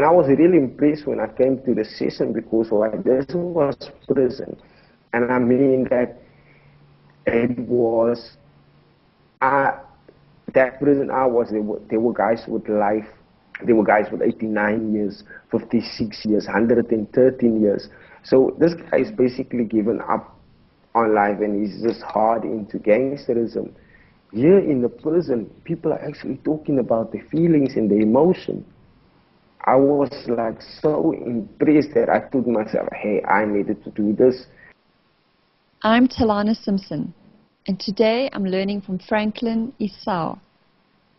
And I was really impressed when I came to the session because like this was prison. And I mean that it was, that prison I was, there were guys with life, there were guys with 89 years, 56 years, 113 years. So this guy is basically given up on life and he's just hard into gangsterism. Here in the prison, people are actually talking about the feelings and the emotion. I was like so impressed that I told myself, hey, I needed to do this. I'm Telana Simpson, and today I'm learning from Franklin Esau,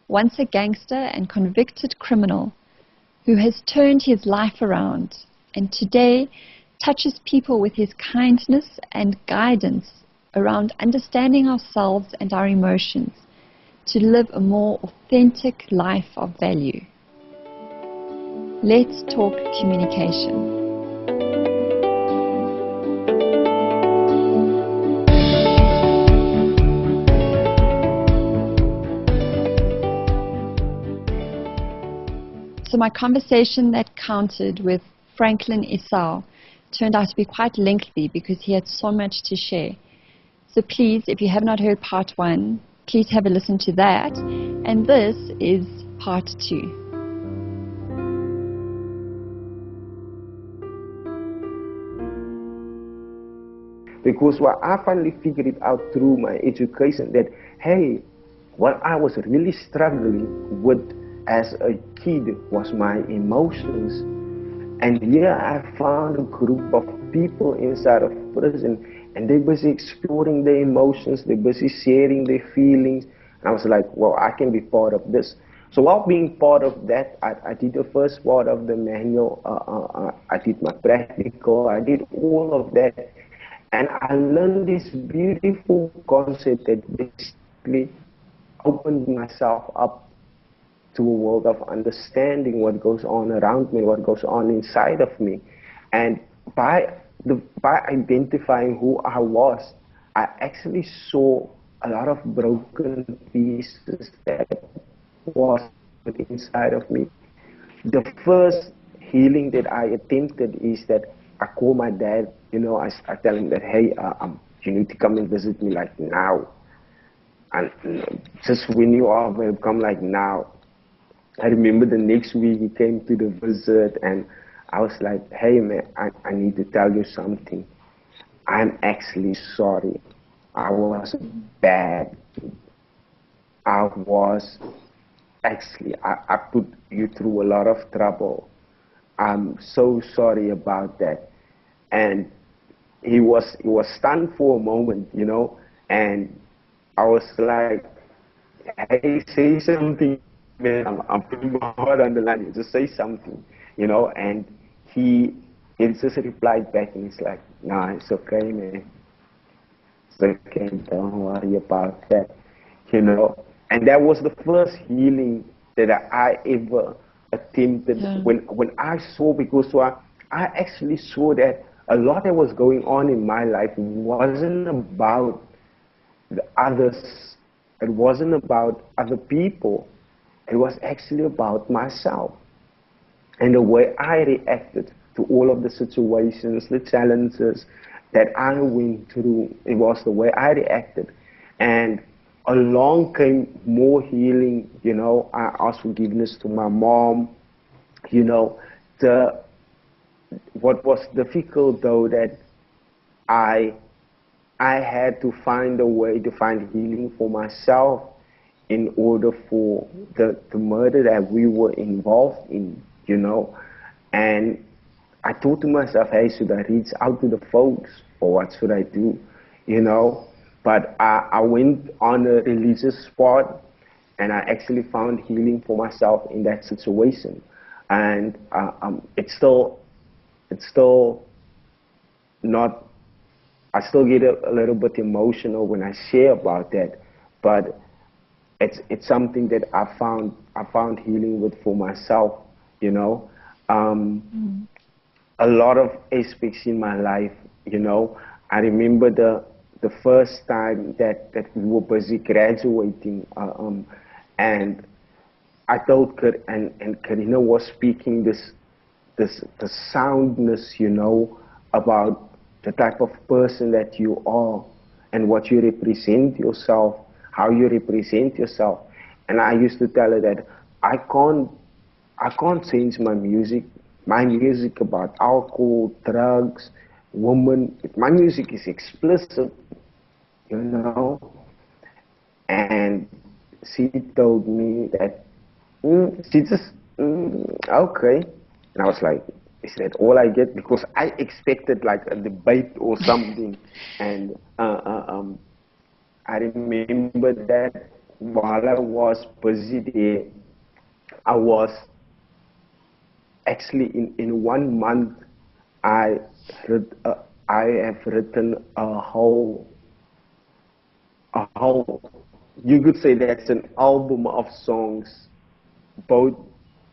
once a gangster and convicted criminal who has turned his life around and today touches people with his kindness and guidance around understanding ourselves and our emotions to live a more authentic life of value. Let's talk communication. So my conversation that counted with Franklin Esau turned out to be quite lengthy because he had so much to share. So please, if you have not heard part 1, please have a listen to that. And this is part 2. Because what I finally figured it out through my education that, hey, what I was really struggling with as a kid was my emotions. And here I found a group of people inside of prison and they're busy exploring their emotions, they're busy sharing their feelings. And I was like, well, I can be part of this. So while being part of that, I did the first part of the manual, I did my practical, I did all of that. And I learned this beautiful concept that basically opened myself up to a world of understanding what goes on around me, what goes on inside of me. And by identifying who I was, I actually saw a lot of broken pieces that was inside of me. The first healing that I attempted is that I call my dad, you know, I tell him that, hey, you need to come and visit me like now. And just when you are available, come like now. I remember the next week he came to the visit and I was like, hey man, I need to tell you something. I'm actually sorry. I was bad. I was actually, I put you through a lot of trouble. I'm so sorry about that. And he was stunned for a moment, you know, and I was like, hey, say something, man. I'm putting my heart on the line. Just say something, you know. And he just replied back, and he's like, nah, it's okay, man. It's okay. Don't worry about that, you know. And that was the first healing that I ever attempted. Yeah. When I saw, because I actually saw that a lot that was going on in my life wasn't about the others. It wasn't about other people. It was actually about myself. And the way I reacted to all of the situations, the challenges that I went through, it was the way I reacted. And along came more healing, you know. I asked forgiveness to my mom, you know. What was difficult though, that I had to find a way to find healing for myself in order for the murder that we were involved in, you know. And I thought to myself, hey, should I reach out to the folks or what should I do, you know? But I went on a religious spot and I actually found healing for myself in that situation. And it's still not, I still get a little bit emotional when I share about that, but it's something that I found healing with for myself, you know. A lot of aspects in my life, you know. I remember the first time that we were busy graduating, and I told Karina was speaking this the soundness, you know, about the type of person that you are and what you represent yourself, how you represent yourself. And I used to tell her that I can't change my music. My music about alcohol, drugs, women. If my music is explicit, you know. And she told me that she just okay. And I was like, is that all I get? Because I expected like a debate or something. And I remember that while I was busy there, I was actually in 1 month, I I have written a whole, you could say that's an album of songs, both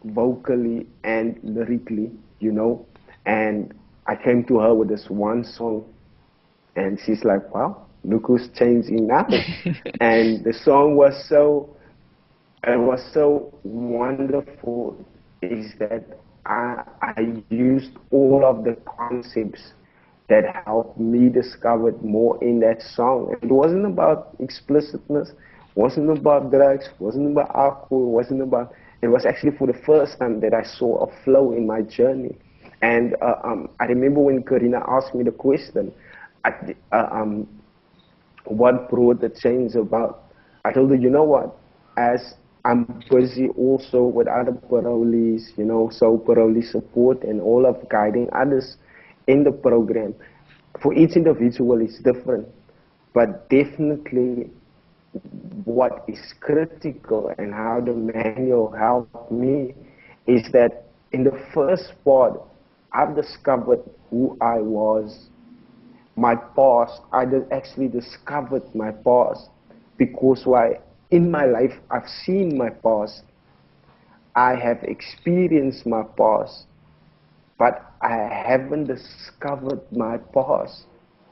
vocally and lyrically, you know. And I came to her with this one song, and she's like, wow, look who's changing now. And the song was so, it was so wonderful, is that I used all of the concepts that helped me discover more in that song. It wasn't about explicitness, wasn't about drugs, wasn't about alcohol, wasn't about, it was actually for the first time that I saw a flow in my journey. And I remember when Karina asked me the question, what brought the change about? I told her, you know what, as I'm busy also with other parolees, you know, so parolee support and all of guiding others in the program. For each individual is different, but definitely what is critical and how the manual helped me is that in the first part, I've discovered who I was, my past. I actually discovered my past because why? In my life, I've seen my past. I have experienced my past, but I haven't discovered my past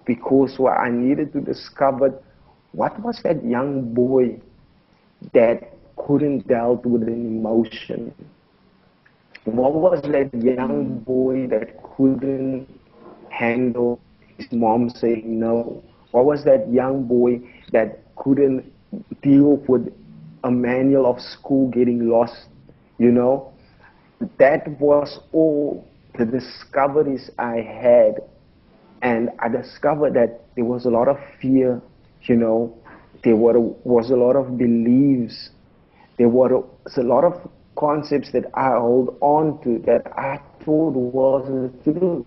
because why? I needed to discover what was that young boy that couldn't deal with an emotion. What was that young boy that couldn't handle his mom saying no? What was that young boy that couldn't deal with a manual of school getting lost? You know, that was all the discoveries I had. And I discovered that there was a lot of fear, you know, was a lot of beliefs, there was a lot of concepts that I hold on to that I thought wasn't true,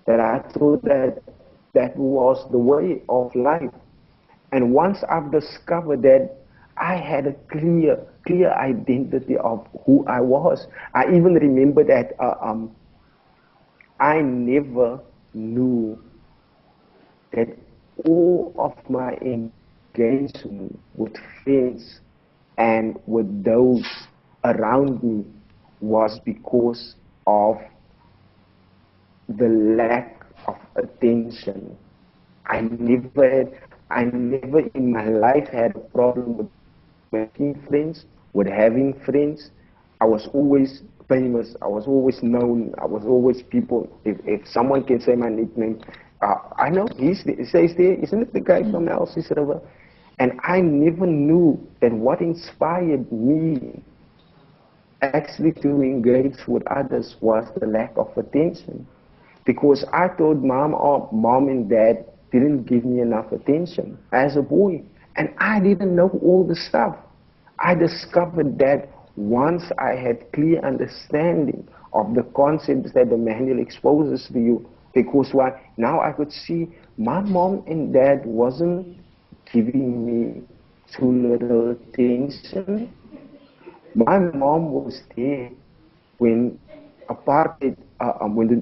that I thought that that was the way of life. And once I've discovered that, I had a clear identity of who I was. I even remember that I never knew that all of my engagement with friends and with those around me was because of the lack of attention. I never in my life had a problem with making friends, with having friends. I was always famous. I was always known. I was always people. If someone can say my nickname, I know he says there, isn't it the guy from Elsies River? And I never knew that what inspired me actually to engage with others was the lack of attention. Because I thought mom and dad didn't give me enough attention as a boy. And I didn't know all the stuff. I discovered that once I had clear understanding of the concepts that the manual exposes to you, because why? Now I could see my mom and dad wasn't giving me too little attention. My mom was there when apartheid, when the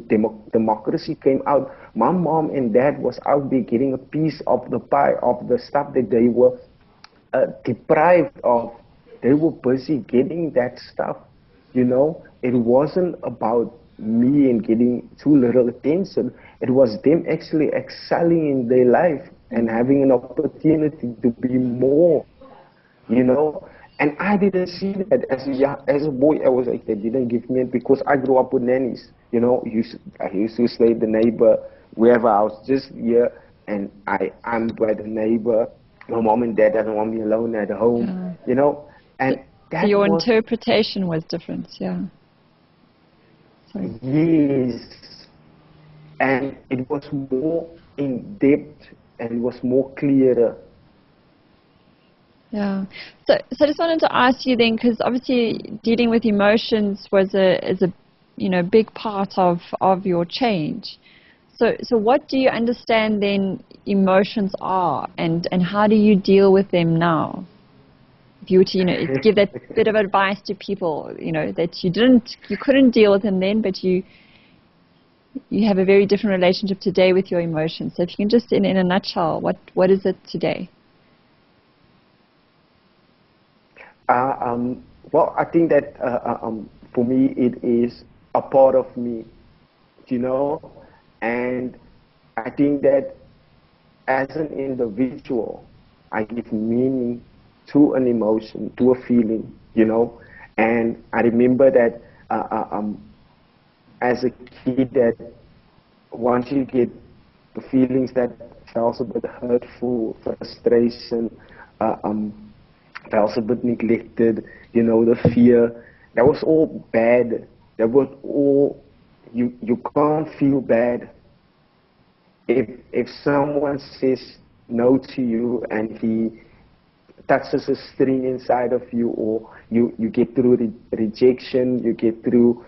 democracy came out. My mom and dad was out there getting a piece of the pie, of the stuff that they were deprived of. They were busy getting that stuff, you know. It wasn't about me and getting too little attention. It was them actually excelling in their life and having an opportunity to be more, you know. And I didn't see that as a boy. I was like, they didn't give me it because I grew up with nannies. You know, I used to stay with the neighbor wherever I was just here, and I'm by the neighbor. My mom and dad doesn't want me alone at home. Yeah. You know, So, and so that your was interpretation was different, yeah. Sorry. yes, and it was more in depth and it was more clearer. Yeah. So I just wanted to ask you then, because obviously dealing with emotions is a big part of your change. So what do you understand then emotions are, and how do you deal with them now? If you were to give that bit of advice to people, that you couldn't deal with them then, but you have a very different relationship today with your emotions. So if you can just in a nutshell, what is it today? Well, I think that for me it is a part of me, you know, and I think that as an individual, I give meaning to an emotion, to a feeling, and I remember that as a kid that once you get the feelings that feels a bit hurtful, frustration, uh, um, feels a bit neglected, the fear, that was all bad. That was all, you can't feel bad. If someone says no to you and he touches a string inside of you, or you get through rejection, you get through,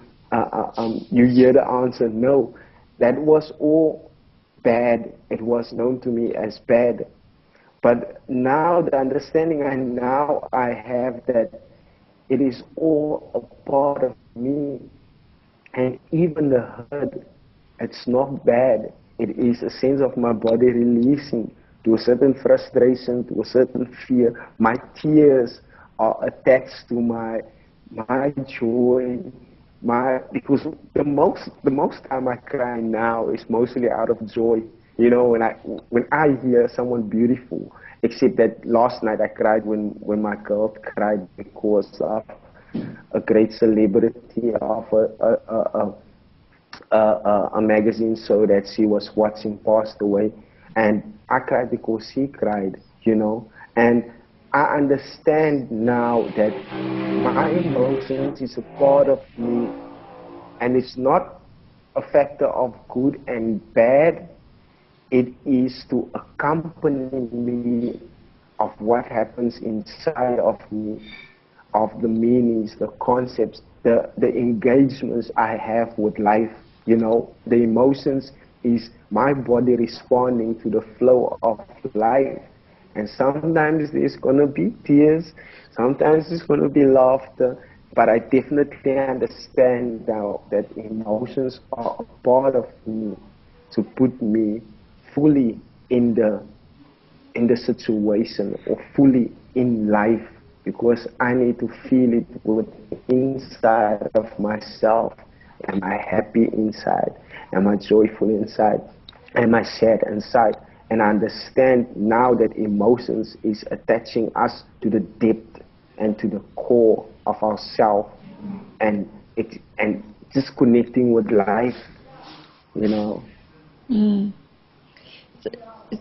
you hear the answer no, that was all bad. It was known to me as bad. But now the understanding I have that it is all a part of me, and even the hurt, it's not bad. It is a sense of my body releasing to a certain frustration, to a certain fear. My tears are attached to my joy, because the most time I cry now is mostly out of joy. When I hear someone beautiful, except that last night I cried when my girl cried because of a great celebrity of a magazine show that she was watching passed away, and I cried because she cried, and I understand now that my emotions is a part of me, and it's not a factor of good and bad. It is to accompany me of what happens inside of me, of the meanings, the concepts, the engagements I have with life. The emotions is my body responding to the flow of life. And sometimes there's going to be tears, sometimes there's going to be laughter, but I definitely understand now that emotions are a part of me to put me fully in the situation, or fully in life, because I need to feel it with inside of myself. Am I happy inside? Am I joyful inside? Am I sad inside? And I understand now that emotions is attaching us to the depth and to the core of ourselves, and just connecting with life, you know. Mm.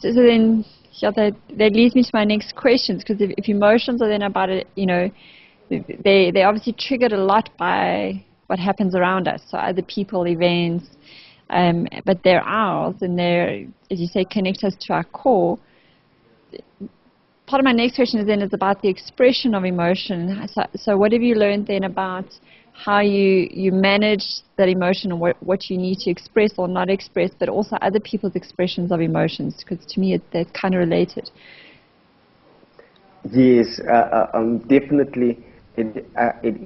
So then, yeah, that leads me to my next questions, because if emotions are then about it, they obviously triggered a lot by what happens around us, so other people, events, but they're ours, and they're, as you say, connect us to our core. Part of my next question is about the expression of emotion. So what have you learned then about how you manage that emotion, and what you need to express or not express, but also other people's expressions of emotions? Because to me, they're kind of related. Yes, definitely, it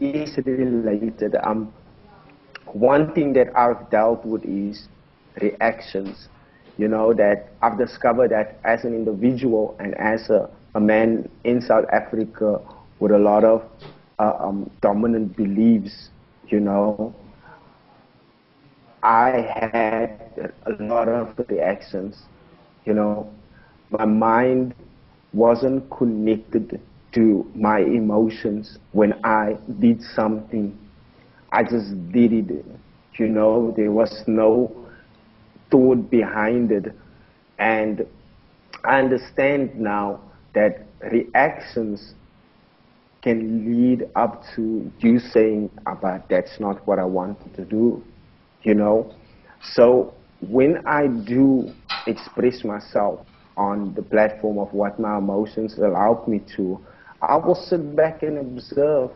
is related. One thing that I've dealt with is reactions. That I've discovered that as an individual and as a man in South Africa with a lot of dominant beliefs, you know, I had a lot of reactions. You know, my mind wasn't connected to my emotions when I did something. I just did it. You know, there was no thought behind it. And I understand now that reactions can lead up to you saying, but that's not what I wanted to do, you know. So when I do express myself on the platform of what my emotions allowed me to, I will sit back and observe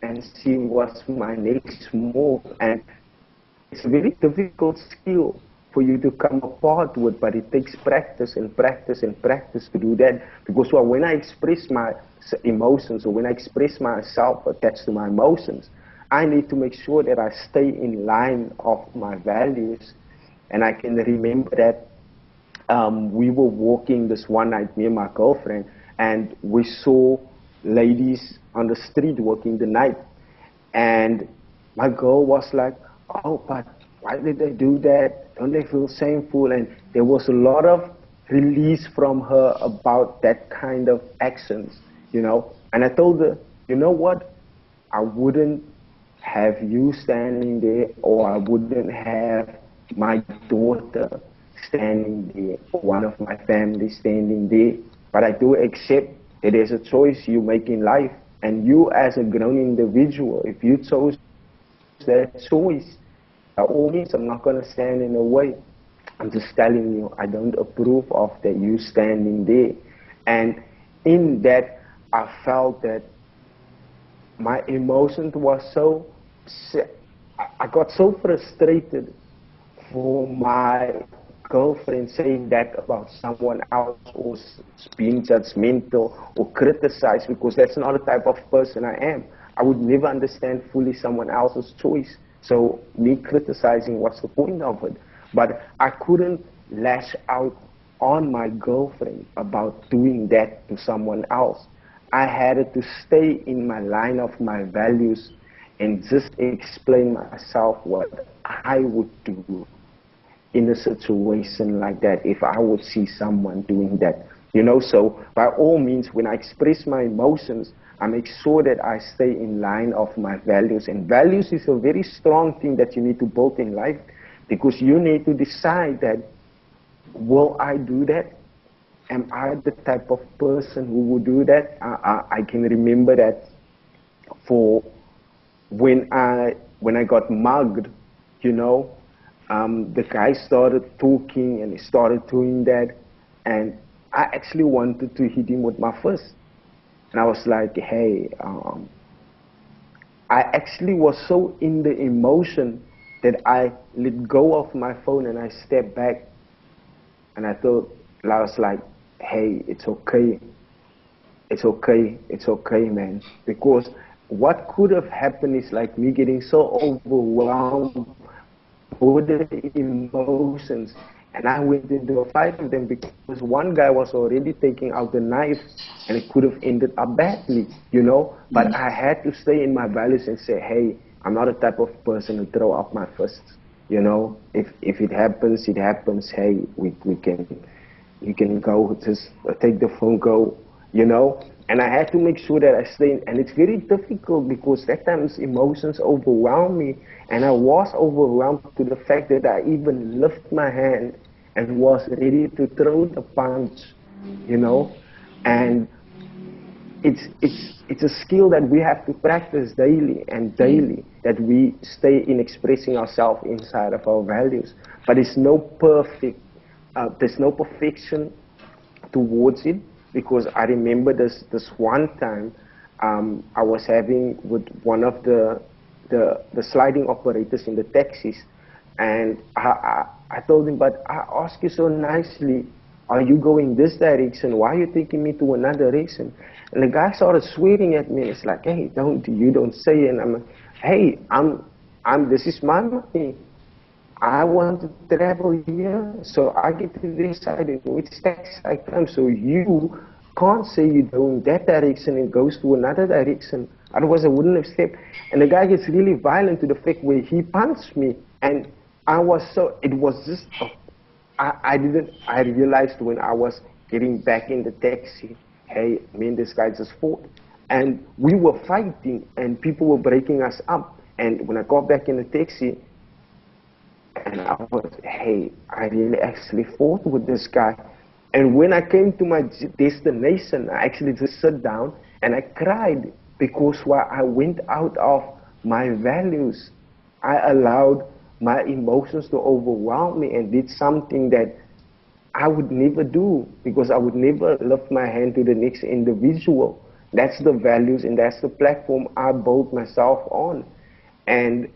and see what's my next move. And it's a very difficult skill for you to come apart with, but it takes practice and practice and practice to do that. Because well, when I express my emotions, or when I express myself attached to my emotions, I need to make sure that I stay in line of my values. And I can remember that we were walking this one night, me and my girlfriend, and we saw ladies on the street working the night. And my girl was like, oh, but why did they do that? Don't they feel shameful? And there was a lot of release from her about that kind of actions, you know. And I told her, you know what? I wouldn't have you standing there, or I wouldn't have my daughter standing there, or one of my family standing there. But I do accept that there's a choice you make in life. And you as a grown individual, if you chose that choice, by all means, I'm not going to stand in the way. I'm just telling you, I don't approve of that you standing there. And in that, I felt that my emotions was so, I got so frustrated for my girlfriend saying that about someone else, or being judgmental or criticized, because that's not the type of person I am. I would never understand fully someone else's choice. So me criticizing, what's the point of it? But I couldn't lash out on my girlfriend about doing that to someone else. I had to stay in my line of my values and just explain myself what I would do in a situation like that if I would see someone doing that. You know, so by all means, when I express my emotions, I make sure that I stay in line of my values. And values is a very strong thing that you need to build in life, because you need to decide that, will I do that? Am I the type of person who would do that? I can remember that for when I got mugged, you know, the guy started talking and he started doing that, and I actually wanted to hit him with my fist. And I was like, hey, I actually was so in the emotion that I let go of my phone and I stepped back. And I was like, hey, it's okay. It's okay. It's okay, man. Because what could have happened is like me getting so overwhelmed with the emotions. And I went into a fight with them because one guy was already taking out the knife, and it could have ended up badly, you know. But I had to stay in my values and say, hey, I'm not the type of person to throw up my fists, you know. If it happens, it happens. Hey, you can go, just take the phone, go, you know. And I had to make sure that I stay in, and it's very difficult because at times emotions overwhelm me, and I was overwhelmed to the fact that I even lifted my hand and was ready to throw the punch, you know. And it's a skill that we have to practice daily and daily, that we stay in expressing ourselves inside of our values. But it's no perfect, there's no perfection towards it, because I remember this one time I was having with one of the sliding operators in the taxis, and I told him, but I asked you so nicely, are you going this direction? Why are you taking me to another direction? And the guy started swearing at me. It's like, hey, you don't say it. And I'm like, hey, this is my money. I want to travel here, so I get to decide in which taxi I come. So you can't say you're going that direction and goes to another direction. Otherwise, I wouldn't have stepped. And the guy gets really violent to the fact where he punched me. And it was just, I realized when I was getting back in the taxi, hey, me and this guy just fought. And we were fighting, and people were breaking us up. And when I got back in the taxi, and I was, hey, I really actually fought with this guy. And when I came to my destination, I actually just sat down and I cried because while I went out of my values, I allowed my emotions to overwhelm me and did something that I would never do, because I would never lift my hand to the next individual. That's the values and that's the platform I built myself on. And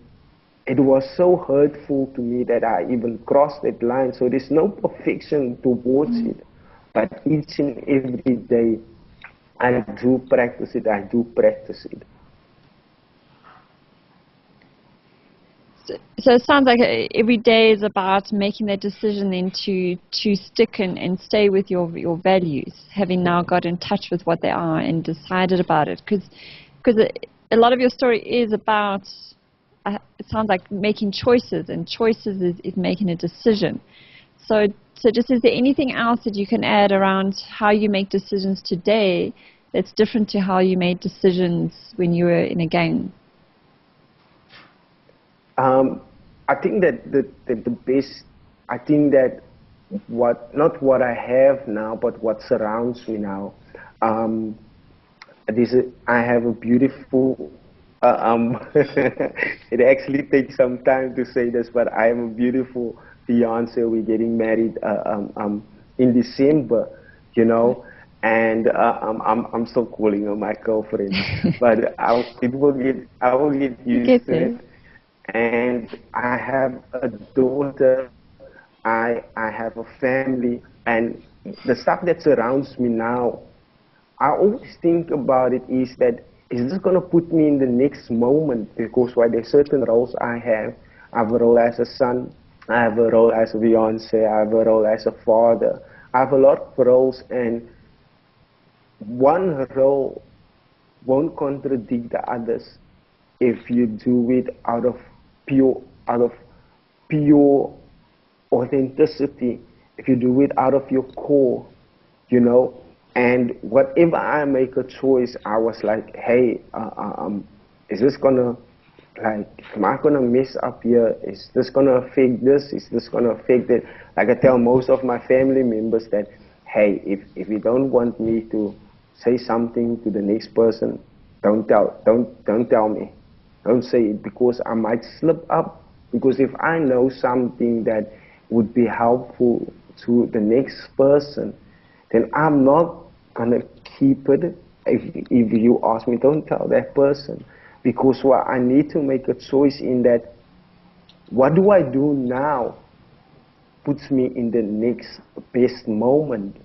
it was so hurtful to me that I even crossed that line. So there's no perfection towards it. But each and every day, I do practice it. I do practice it. So it sounds like every day is about making that decision then to stick and stay with your values, having now got in touch with what they are and decided about it. Because a lot of your story is about, it sounds like making choices, and choices is making a decision. So just, is there anything else that you can add around how you make decisions today that's different to how you made decisions when you were in a gang? I think that the best, I think that not what I have now, but what surrounds me now. I have a beautiful, it actually takes some time to say this, but I have a beautiful fiance. We're getting married in December, you know, and I'm still calling her my girlfriend, but I will get used to it. And I have a daughter, I have a family, and the stuff that surrounds me now, I always think about it is that, is this going to put me in the next moment? Because while there's certain roles I have a role as a son, I have a role as a fiance, I have a role as a father, I have a lot of roles, and one role won't contradict the others if you do it out of pure authenticity, if you do it out of your core, you know. And whatever I make a choice, I was like, hey, is this gonna, like, am I gonna mess up here? Is this gonna affect this? Is this gonna affect that? Like I tell most of my family members that, hey, if you don't want me to say something to the next person, don't tell me. Don't say it, because I might slip up. Because if I know something that would be helpful to the next person, then I'm not going to keep it. If you ask me, don't tell that person. Because I need to make a choice in that, what do I do now puts me in the next best moment,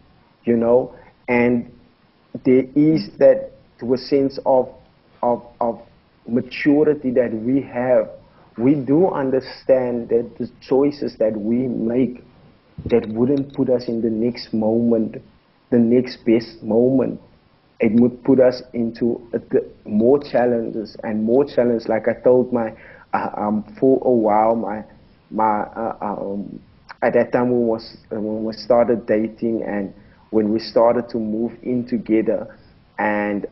you know? And there is that, to a sense of maturity that we have. We do understand that the choices that we make that wouldn't put us in the next moment, the next best moment, it would put us into more challenges and more challenges. Like I told my, for a while, at that time when we started dating and when we started to move in together, and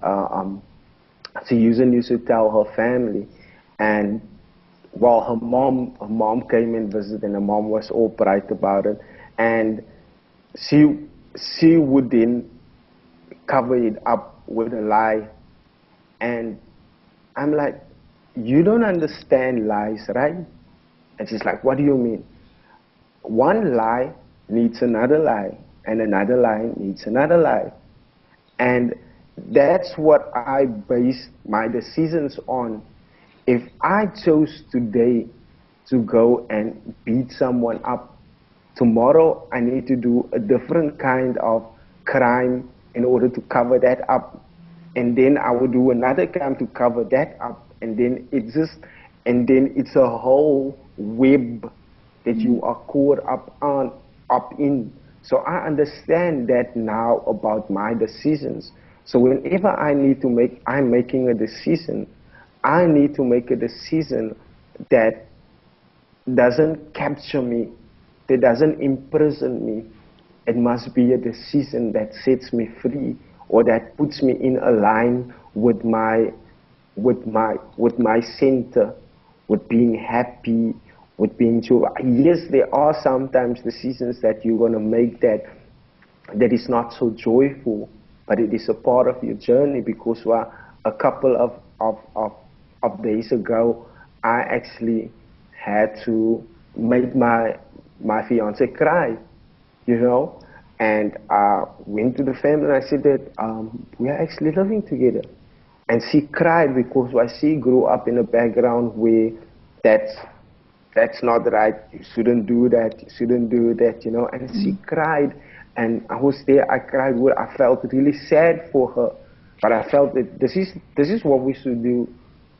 Susan used to tell her family, and while her mom came and visited, and her mom was all bright about it, and she would then cover it up with a lie. And I'm like, you don't understand lies, right? And she's like, what do you mean? One lie needs another lie, and another lie needs another lie. And that's what I base my decisions on. If I chose today to go and beat someone up, tomorrow I need to do a different kind of crime in order to cover that up. And then I will do another crime to cover that up. And then it's a whole web that you are caught up in. So I understand that now about my decisions. So whenever I'm making a decision, I need to make a decision that doesn't capture me, that doesn't imprison me. It must be a decision that sets me free or that puts me in a line with my center, with being happy, with being joy. Yes, there are sometimes decisions that you're going to make that is not so joyful, but it is a part of your journey, because a couple of days ago, I actually had to make my fiance cry, you know, and I went to the family and I said that we are actually living together. And she cried because she grew up in a background where that's not right, you shouldn't do that, you shouldn't do that, you know. And she cried, and I was there, I cried with her. I felt really sad for her, but I felt that this is what we should do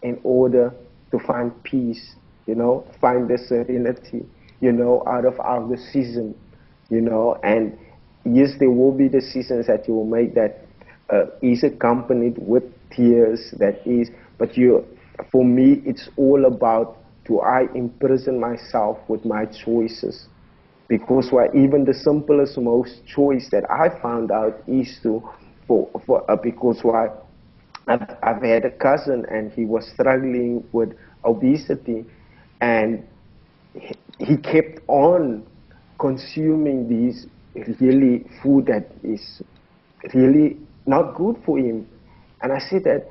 in order to find peace, you know, find the serenity, you know, out of our decision, you know. And yes, there will be decisions that you will make that is accompanied with tears, but for me, it's all about, do I imprison myself with my choices? Because even the simplest, most choice that I found out is because I've had a cousin and he was struggling with obesity, and he kept on consuming these really food that is really not good for him. And I said that,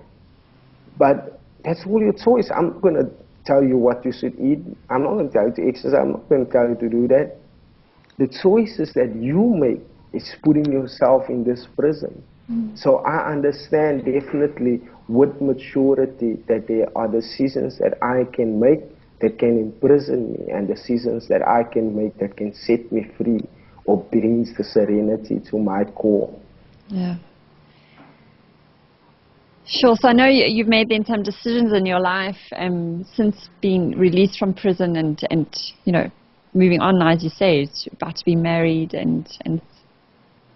but that's all your choice. I'm not going to tell you what you should eat. I'm not going to tell you to exercise. I'm not going to tell you to do that. The choices that you make is putting yourself in this prison. So I understand definitely with maturity that there are decisions that I can make that can imprison me, and decisions that I can make that can set me free or brings the serenity to my core. Yeah. Sure. So I know you've made then some decisions in your life since being released from prison and you know, moving on, as you say, it's about to be married and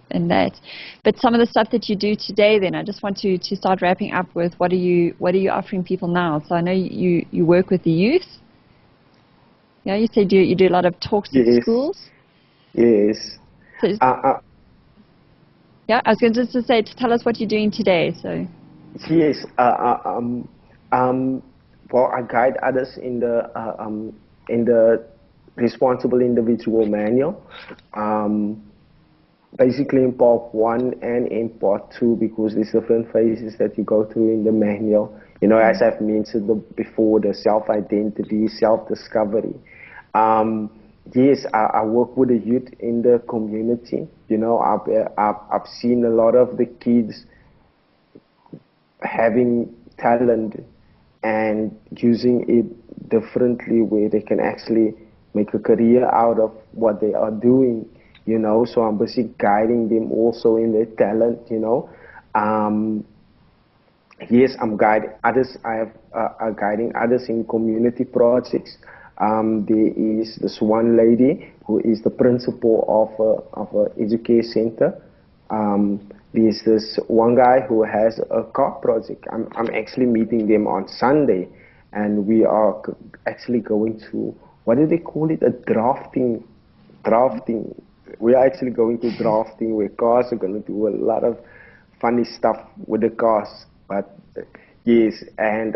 that. But some of the stuff that you do today, then I just want to start wrapping up with what are you offering people now? So I know you work with the youth. Yeah, you said you do a lot of talks at schools. Yes. So, yeah, I was going to say, to tell us what you're doing today. So. Yes. Well, I guide others in the responsible individual manual. Basically in part 1 and in part 2, because there's different phases that you go through in the manual. You know, as I've mentioned before, the self-identity, self-discovery. Yes, I work with the youth in the community. You know, I've seen a lot of the kids having talent and using it differently, where they can actually make a career out of what they are doing, you know. So I'm basically guiding them also in their talent, you know. Yes, I'm guiding others. I'm guiding others in community projects. There is this one lady who is the principal of a education center. There's this one guy who has a car project. I'm actually meeting them on Sunday, and we are actually going to, what do they call it? A drafting. We are actually going to drafting, where cars are going to do a lot of funny stuff with the cars. But yes, and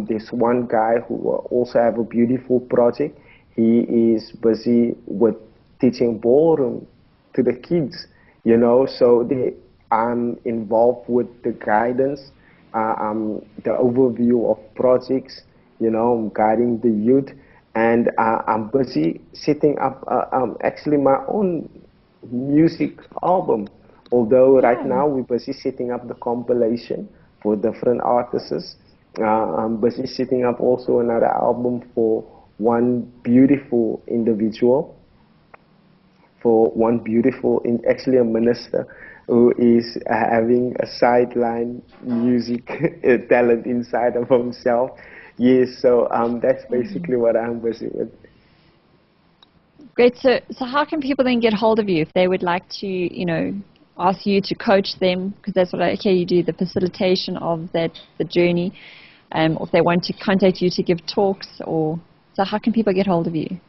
there's one guy who also have a beautiful project. He is busy with teaching ballroom to the kids, you know. So I'm involved with the guidance, the overview of projects, you know. I'm guiding the youth, and I'm busy setting up actually my own music album. Although right now we're busy setting up the compilation for different artists. I'm busy setting up also another album for one beautiful individual, actually a minister who is having a sideline music talent inside of himself. Yes, so that's basically what I'm busy with. Great. So how can people then get hold of you if they would like to, you know, ask you to coach them? Because that's what I hear you do, the facilitation of the journey. Or if they want to contact you to give talks, so how can people get hold of you?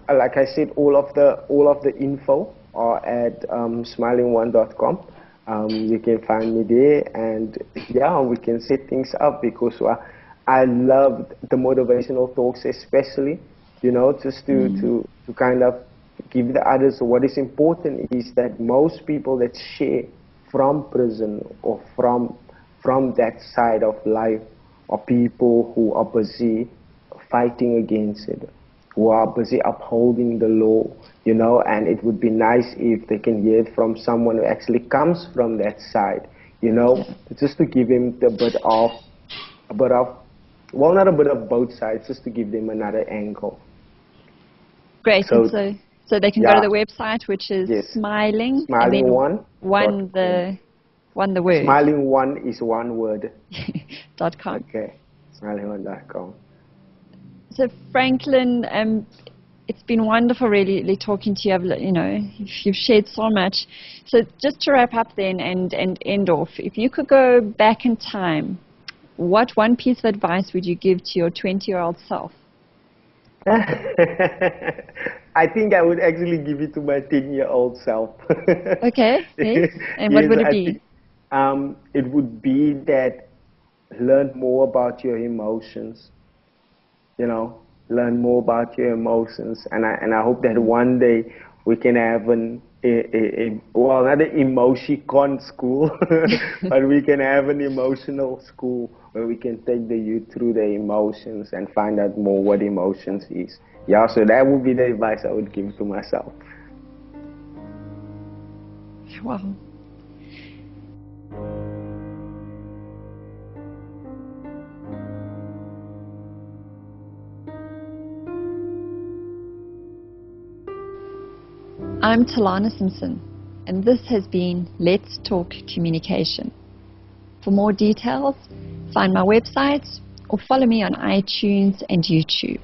Like I said, all of the info are at smilingone.com. You can find me there, and yeah, we can set things up because I love the motivational talks, especially, you know, just to kind of give the others. What is important is that most people that share from prison or from that side of life are people who are busy fighting against it, who are busy upholding the law, you know, and it would be nice if they can hear it from someone who actually comes from that side, you know, just to give him a bit of, well, not a bit of both sides, just to give them another angle. Great. So they can go to the website, which is smiling and then one the word. Smiling one is one word. .com. Okay, smilingone.com. So Franklin, it's been wonderful really talking to you. You know, you've shared so much. So just to wrap up then and end off, if you could go back in time, what one piece of advice would you give to your 20-year-old self? I think I would actually give it to my 10-year-old self. Okay, yes. And what would it be? It would be that learn more about your emotions. You know, learn more about your emotions, and I hope that one day we can have well, not an emoticon school, but we can have an emotional school where we can take the youth through their emotions and find out more what emotions is. Yeah, so that would be the advice I would give to myself. Wow. I'm Telana Simpson, and this has been Let's Talk Communication. For more details, find my website or follow me on iTunes and YouTube.